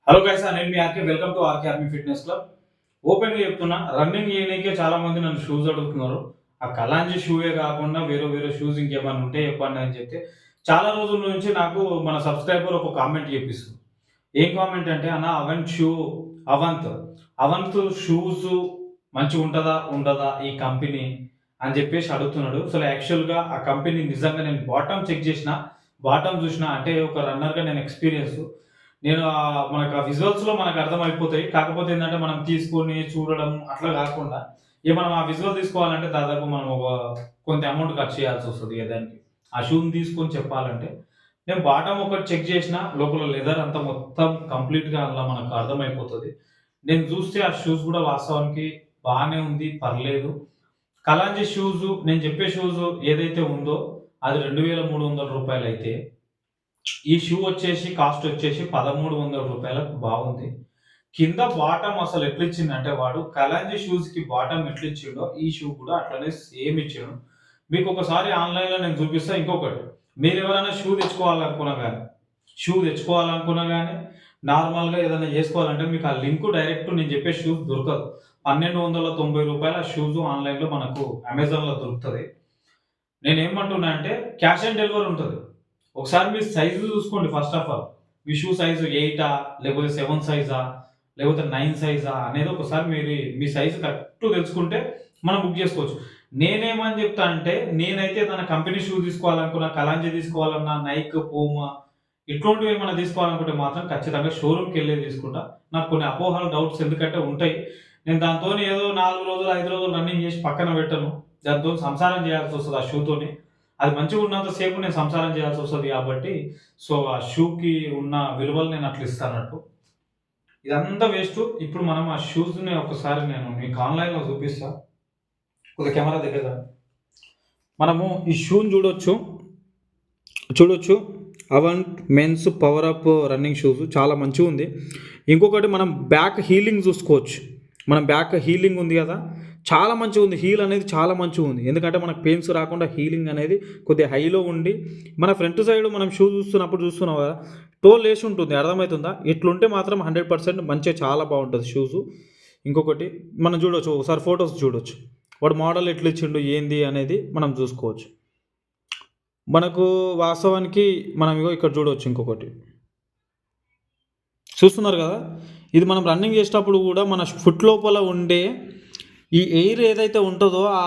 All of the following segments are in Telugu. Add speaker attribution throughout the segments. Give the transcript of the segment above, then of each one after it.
Speaker 1: హలో గైస్, నేను మీ RK. Welcome to RK army fitness club. ఓపెన్గా చెప్తున్నా, రన్నింగ్ చేయడానికే చాలా మంది నన్ను షూస్ అడుగుతున్నారు. ఆ కలాంజీ షూయే కాకుండా వేరే వేరే షూస్ ఇంకేమైనా ఉంటే చెప్పండి అని చెప్తే, చాలా రోజుల నుంచి నాకు మన సబ్స్క్రైబర్ ఒక కామెంట్ చేపిస్తుంది. ఏం కామెంట్ అంటే, అన్న అవంత్ షూ, అవంత్ అవంత్ షూస్ మంచిగా ఉంటుందా ఉండదా ఈ కంపెనీ అని చెప్పేసి అడుగుతున్నాడు. అసలు యాక్చువల్గా ఆ కంపెనీ నిజంగా నేను బాటమ్ చెక్ చేసిన, బాటమ్ చూసిన, అంటే ఒక రన్నర్గా నేను ఎక్స్పీరియన్స్, నేను మనకు ఆ విజువల్స్‌లో మనకు అర్థమైపోతాయి. కాకపోతే ఏందంటే, మనం తీసుకొని చూడడం అట్లా గాకుండా, మనం ఆ విజువల్ తీసుకోవాలంటే దాదాపు మనం ఒక కొంత అమౌంట్ ఖర్చు చేయాల్సొస్తది దానికి. ఆ షూని తీసుకొని చెప్పాలంటే. నేను బాటమ్ ఒకటి చెక్ చేసిన, లోపల లెదర్ అంతా మొత్తం కంప్లీట్‌గా అందులో మనకు అర్థమైపోతది. నేను చూస్తే ఆ షూస్ గూడా వాస్తవానికి బానే ఉంది, పర్లేదు. కలాంజీ షూసు, నేను చెప్పే షూసు ఏదైతే ఉందో అది రూ. 2,300 అయితే, ఈ షూ వచ్చేసి కాస్ట్ వచ్చేసి రూ. 1,300 బాగుంది. కింద బాటమ్ అసలు ఎట్లిచ్చిండంటే వాడు, కలాంజీ షూస్‌కి బాటమ్ ఎట్లిచ్చిండో ఈ షూ కూడా అట్లనే సేమ్ ఇచ్చిండు. మీకొకసారి ఆన్‌లైన్‌లో నేను చూపిస్తా. ఇంకొకటి, మీరెవరైనా షూ తెచ్చుకోవాలనుకున్నా గానీ, నార్మల్‌గా ఏదైనా జేసుకోవాలంటే మీకు ఆ లింకు డైరెక్ట్ నేను చెప్పే షూస్ దొరకదు. రూ. 1,290 ఆ షూస్ ఆన్‌లైన్‌లో మనకు అమెజాన్‌లో దొరుకుతది. నేనేమంటున్నా అంటే, క్యాష్ ఆన్ డెలివరీ ఉంటది. ఒకసారి మీ సైజు చూసుకోండి first of all. Me shoe size 8 లేకపోతే 7 సైజా? లేకపోతే 9 సైజా? అనేది ఒకసారి మీ సైజు కరెక్ట్ తెలుసుకుంటే మనం బుక్ చేసుకోవచ్చు. నేనేమని చెప్తా అంటే, నేనైతే ఏదైనా కంపెనీ షూ తీసుకోవాలనుకున్నా, కలాంజీ తీసుకోవాలన్నా, నైక్, పూమా ఇట్లాంటివి ఏమైనా తీసుకోవాలనుకుంటే మాత్రం ఖచ్చితంగా షోరూమ్‌కెళ్ళే తీసుకుంటా. నాకు కొన్ని అపోహలు, డౌట్స్ ఎందుకంటే ఉంటాయి. నేను దాంతోని ఏదో 4 రోజులు, 5 రోజులు రన్నింగ్ చేసి పక్కన పెట్టను. దాంతోని సంసారం చేయాల్సొస్తది ఆ షూతోని. అది మంచిగున్నంత సేపు నేను సంసారం చేయాల్సొస్తది కాబట్టి, సో, ఆ షూకి ఉన్న విలువలు నేను అట్లా ఇస్తానట్టు. ఇదంతా వేస్టు. ఇప్పుడు మనం ఆ షూస్‌ని ఒకసారి నేను మీకు ఆన్‌లైన్‌లో చూపిస్తా. కొద్దిగా కెమెరా దగ్గర రా. మనము ఈ షూని చూడొచ్చు. Avant men's power up running shoes చాలా మంచిగుంది. ఇంకొకటి, మనం బ్యాక్ హీలింగ్ చూసుకోవచ్చు. మనం బ్యాక్ హీలింగ్ ఉంది కదా, చాలా మంచిగుంది. హీల్ అనేది చాలా మంచిగుంది. ఎందుకంటే మనకు పెయిన్స్ రాకుండా హీలింగ్ అనేది కొద్దిగా హైలో ఉండి, మన ఫ్రంట్ సైడ్ మనం షూ చూస్తున్నాం కదా, టో లేసి ఉంటుంది. అర్థమవుతుందా? ఇట్లుంటే మాత్రం 100% మంచిగా చాలా బాగుంటుంది షూసు. ఇంకొకటి, మనం చూడొచ్చు, ఒకసారి ఫొటోస్ చూడొచ్చు. వాడు మోడల్ ఎట్లా ఇచ్చిండు ఏంది అనేది మనం చూసుకోవచ్చు. మనకు వాస్తవానికి మనం ఇగో ఇక్కడ చూడవచ్చు. ఇంకొకటి చూస్తున్నారు కదా, ఇది మనం రన్నింగ్ చేసేటప్పుడు కూడా మన ఫుట్ లోపల ఉండే ఈ ఎయిర్ ఏదైతే ఉంటుందో ఆ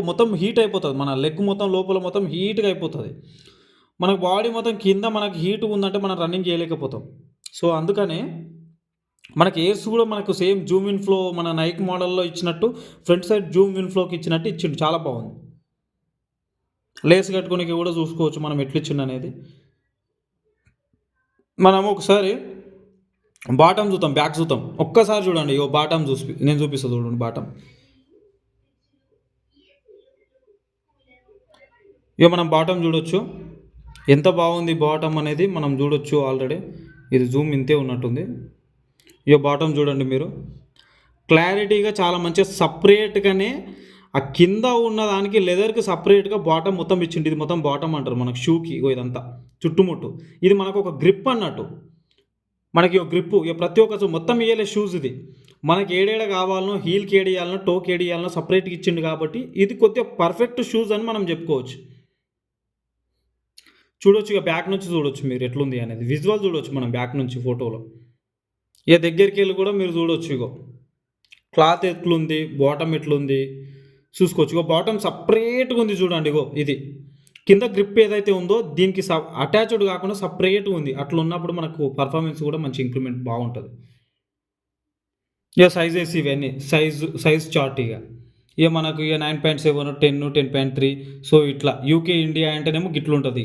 Speaker 1: మొత్తం హీట్ అయిపోతుంది. మన లెగ్ మొత్తం లోపల మొత్తం హీట్గా అయిపోతుంది. మనకు బాడీ మొత్తం కింద మనకి హీట్ ఉందంటే మనం రన్నింగ్ చేయలేకపోతాం. సో అందుకనే మనకి ఎయిర్స్ కూడా మనకు సేమ్ జూమ్ ఇన్ ఫ్లో మన నైక్ మోడల్లో ఇచ్చినట్టు ఫ్రంట్ సైడ్ జూమ్ ఇన్ ఫ్లోకి ఇచ్చినట్టు ఇచ్చిండు. చాలా బాగుంది. లేస్ కట్టుకోనికి కూడా చూసుకోవచ్చు మనం ఎట్లిచ్చిండు అనేది. మనం ఒకసారి బాటమ్ చూద్దాం, బ్యాక్ చూద్దాం. ఒక్కసారి చూడండి, బాటమ్ నేను చూపిస్తాను చూడండి బాటమ్. మనం బాటమ్ చూడొచ్చు, ఎంత బాగుంది బాటమ్ అనేది మనం చూడొచ్చు. ఆల్రెడీ ఇది జూమ్ ఇంతే ఉన్నట్టుంది. బాటమ్ చూడండి మీరు, క్లారిటీగా చాలా మంచిగా సపరేట్గానే ఆ కింద ఉన్న దానికి లెదర్కి సపరేట్గా బాటమ్ మొత్తం ఇచ్చింది. ఇది మొత్తం బాటమ్ అంటారు మనకు షూకి. ఇదంతా చుట్టుముట్టు ఇది మనకు ఒక గ్రిప్ అన్నట్టు. మనకి ఒక గ్రిప్పు ప్రతి ఒక్క మొత్తం ఇయ్యలే షూస్. ఇది మనకి ఏడేడ కావాలనో, హీల్కి ఏడియాలనో, టోకి ఏడియాలనో సపరేట్గా ఇచ్చిండు కాబట్టి ఇది కొద్దిగా పర్ఫెక్ట్ షూస్ అని మనం చెప్పుకోవచ్చు. చూడొచ్చు, ఇక బ్యాక్ నుంచి చూడొచ్చు మీరు ఎట్లుంది అనేది. విజువల్ చూడొచ్చు మనం బ్యాక్ నుంచి ఫోటోలో. దగ్గరికి వెళ్ళి కూడా మీరు చూడొచ్చు. క్లాత్ ఎట్లుంది, బాటమ్ ఎట్లుంది చూసుకోవచ్చు. బాటమ్ సపరేట్గా ఉంది చూడండి. ఇది కింద గ్రిప్ ఏదైతే ఉందో దీనికి అటాచ్డ్ కాకుండా సపరేట్గా ఉంది. అట్లా ఉన్నప్పుడు మనకు పర్ఫార్మెన్స్ కూడా మంచి ఇంప్రూవ్మెంట్ బాగుంటుంది. సైజెస్ ఇవన్నీ సైజ్ చార్ట్. మనకు 9.7, 10, 10.3. సో ఇట్లా యూకే ఇండియా అంటేనేమో గిట్లు ఉంటుంది.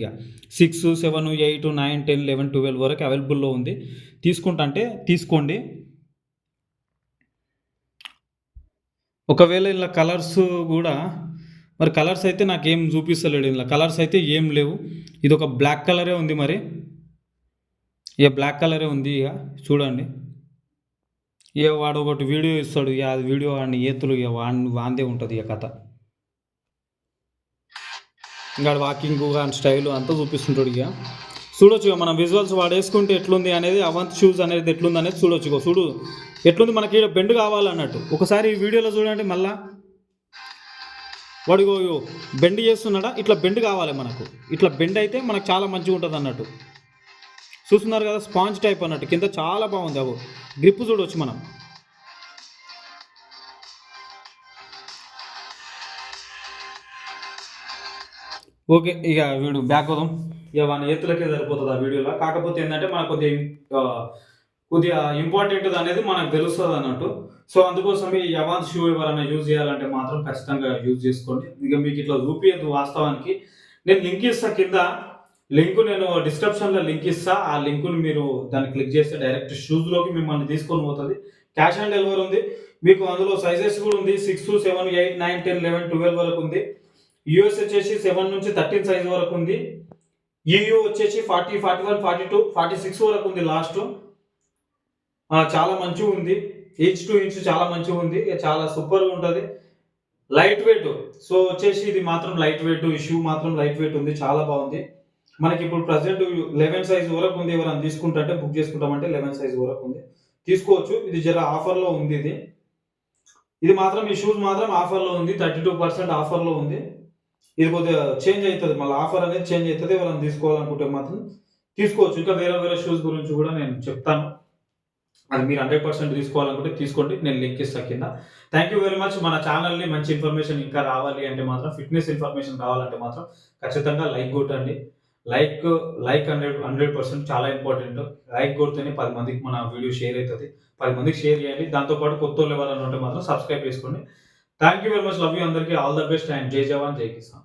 Speaker 1: 6, 7, 8, 9, 10, 11, 12 వరకు అవైలబుల్లో ఉంది. తీసుకోండి. ఒకవేళ ఇలా కలర్స్ కూడా, మరి కలర్స్ అయితే నాకేం చూపిస్తలేడు. ఇలా కలర్స్ అయితే ఏం లేవు. ఇది ఒక బ్లాక్ కలరే ఉంది. మరి బ్లాక్ కలరే ఉంది. చూడండి. వాడు ఒకటి వీడియో ఇస్తాడు. అది వీడియో వాడిని ఏతులు వాందే ఉంటుంది కథ. ఇంకా వాకింగ్ అండ్ స్టైల్ అంతా చూపిస్తుంటాడు. చూడొచ్చు ఇక మనం విజువల్స్ వాడేసుకుంటే ఎట్లుంది అనేది, అవంత్ షూస్ అనేది ఎట్లుంది అనేది చూడొచ్చు. ఇగో చూడు ఎట్లుంది, మనకి ఈడ బెండ్ కావాలన్నట్టు. ఒకసారి ఈ వీడియోలో చూడండి మళ్ళా, వాడు ఇగో బెండ్ చేస్తున్నాడా, ఇట్లా బెండ్ కావాలి మనకు. ఇట్లా బెండ్ అయితే మనకు చాలా మంచిగా ఉంటుంది అన్నట్టు. చూస్తున్నారు కదా, స్పాంజ్ టైప్ అన్నట్టు, కింద చాలా బాగుంది. అగో గ్రిప్ చూడవచ్చు మనం. ఓకే, ఇక వీడు బ్యాక్ వదాం. ఇక మన ఎత్తులకే సరిపోతుంది ఆ వీడియోలో. కాకపోతే ఏంటంటే మనకు కొద్దిగా ఇంపార్టెంట్ అనేది మనకు తెలుస్తుంది అన్నట్టు. సో అందుకోసమే ఈ అవాన్స్ షూ ఎవరైనా యూజ్ చేయాలంటే మాత్రం ఖచ్చితంగా యూజ్ చేసుకోండి. ఇక మీకు ఇట్లా చూపియద్దు వాస్తవానికి. నేను లింక్ ఇస్తా కింద, లింక్ నేను డిస్క్రిప్షన్లో లింక్ ఇస్తా. ఆ లింకుని మీరు దాన్ని క్లిక్ చేస్తే డైరెక్ట్ షూస్లోకి మిమ్మల్ని తీసుకొని పోతుంది. క్యాష్ ఆన్ డెలివరీ ఉంది మీకు. అందులో సైజెస్ కూడా ఉంది, 6, 7, 8, 9, 10, 11, 12 వరకు ఉంది. యూఎస్ వచ్చేసి 7 నుంచి 13 సైజ్ వరకు ఉంది. EU వచ్చేసి 40, 41, 42, 46 వరకు ఉంది లాస్ట్. చాలా మంచిగా ఉంది. ఇంచ్ టు ఇంచ్ చాలా మంచిగా ఉంది, చాలా సూపర్గా ఉంటుంది. Light weight. సో వచ్చేసి ఇది మాత్రం లైట్ వెయిట్, ఈ షూ మాత్రం లైట్ వెయిట్ ఉంది, చాలా బాగుంది. మనకి ఇప్పుడు ప్రజెంట్ 11 సైజ్ వరకు ఉంది. ఎవరైనా తీసుకుంటే బుక్ చేసుకుంటామంటే 11 సైజ్ వరకు ఉంది, తీసుకోవచ్చు. ఇది జర ఆఫర్లో ఉంది. ఇది మాత్రం, ఈ షూస్ మాత్రం ఆఫర్లో ఉంది, 32% ఆఫర్లో ఉంది. ఇది కొద్దిగా చేంజ్ అవుతుంది, మళ్ళీ ఆఫర్ అనేది చేంజ్ అవుతుంది. ఎవరైనా తీసుకోవాలనుకుంటే మాత్రం తీసుకోవచ్చు. ఇంకా వేరే వేరే షూస్ గురించి కూడా నేను చెప్తాను. అది మీరు 100% తీసుకోవాలనుకుంటే తీసుకోండి, నేను లింక్ ఇస్తాను కింద. Thank you very much. మన ఛానల్ని మంచి ఇన్ఫర్మేషన్ ఇంకా రావాలి అంటే మాత్రం, ఫిట్నెస్ ఇన్ఫర్మేషన్ కావాలంటే మాత్రం ఖచ్చితంగా లైక్ కొట్టండి. లైక్ 100% చాలా ఇంపార్టెంట్. లైక్ కొడితేనే 10 మందికి మన వీడియో షేర్ అవుతుంది. 10 మందికి షేర్ చేయండి. దాంతోపాటు కొత్త వాళ్ళు ఎవరైనా ఉంటే మాత్రం సబ్స్క్రైబ్ చేసుకోండి. Thank you very much. Love you అందరికీ. ఆల్ ద బెస్ట్ అండ్ జై జవాన్ జై కిసాన్.